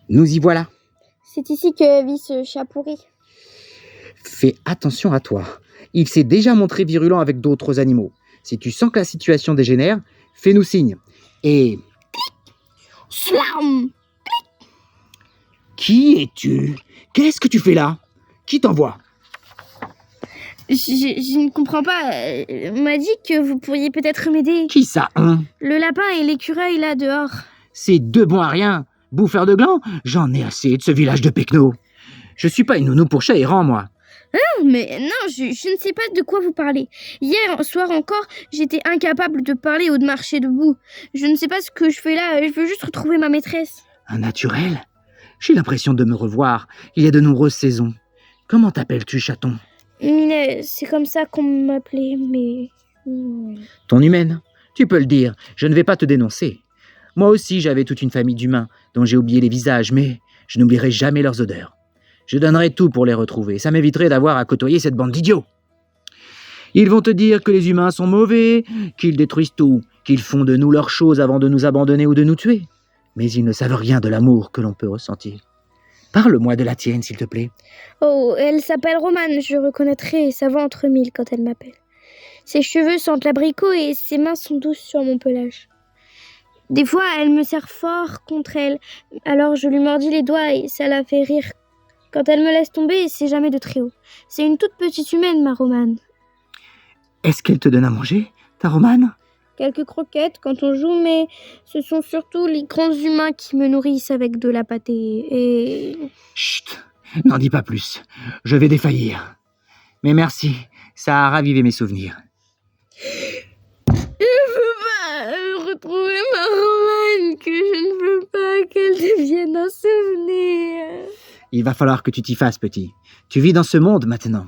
Nous y voilà. C'est ici que vit ce chat pourri. Fais attention à toi. Il s'est déjà montré virulent avec d'autres animaux. Si tu sens que la situation dégénère, fais-nous signe. Et... Slam! Qui es-tu? Qu'est-ce que tu fais là? Qui t'envoie? Je ne comprends pas. On m'a dit que vous pourriez peut-être m'aider. Qui ça, hein? Le lapin et l'écureuil là dehors. C'est deux bons à rien. Bouffeurs de glands? J'en ai assez de ce village de Pecno. Je suis pas une nounou pour chat errant, moi. Mais non, je ne sais pas de quoi vous parlez. Hier soir encore, j'étais incapable de parler ou de marcher debout. Je ne sais pas ce que je fais là, je veux juste retrouver ma maîtresse. Un naturel? J'ai l'impression de me revoir. Il y a de nombreuses saisons. Comment t'appelles-tu, chaton? Minet, c'est comme ça qu'on m'appelait, mais... Ton humaine? Tu peux le dire, je ne vais pas te dénoncer. Moi aussi, j'avais toute une famille d'humains dont j'ai oublié les visages, mais je n'oublierai jamais leurs odeurs. Je donnerai tout pour les retrouver. Ça m'éviterait d'avoir à côtoyer cette bande d'idiots. Ils vont te dire que les humains sont mauvais, qu'ils détruisent tout, qu'ils font de nous leurs choses avant de nous abandonner ou de nous tuer. Mais ils ne savent rien de l'amour que l'on peut ressentir. Parle-moi de la tienne, s'il te plaît. Oh, elle s'appelle Romane, je reconnaîtrai sa voix entre mille quand elle m'appelle. Ses cheveux sentent l'abricot et ses mains sont douces sur mon pelage. Des fois, elle me serre fort contre elle, alors je lui mordis les doigts et ça la fait rire. Quand elle me laisse tomber, c'est jamais de très haut. C'est une toute petite humaine, ma Romane. Est-ce qu'elle te donne à manger, ta Romane? Quelques croquettes quand on joue, mais ce sont surtout les grands humains qui me nourrissent avec de la pâtée et... Chut, n'en dis pas plus. Je vais défaillir. Mais merci, ça a ravivé mes souvenirs. Je ne veux pas retrouver ma Romane, que je ne veux pas qu'elle devienne un souvenir. Il va falloir que tu t'y fasses, petit. Tu vis dans ce monde maintenant.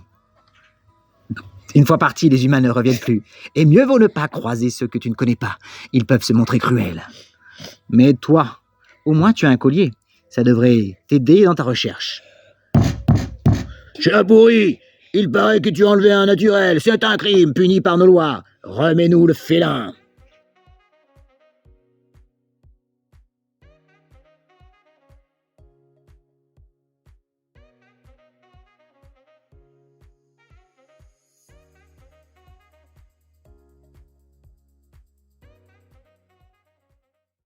Une fois partis, les humains ne reviennent plus. Et mieux vaut ne pas croiser ceux que tu ne connais pas. Ils peuvent se montrer cruels. Mais toi, au moins tu as un collier. Ça devrait t'aider dans ta recherche. Chat pourri! Il paraît que tu as enlevé un naturel. C'est un crime puni par nos lois. Remets-nous le félin.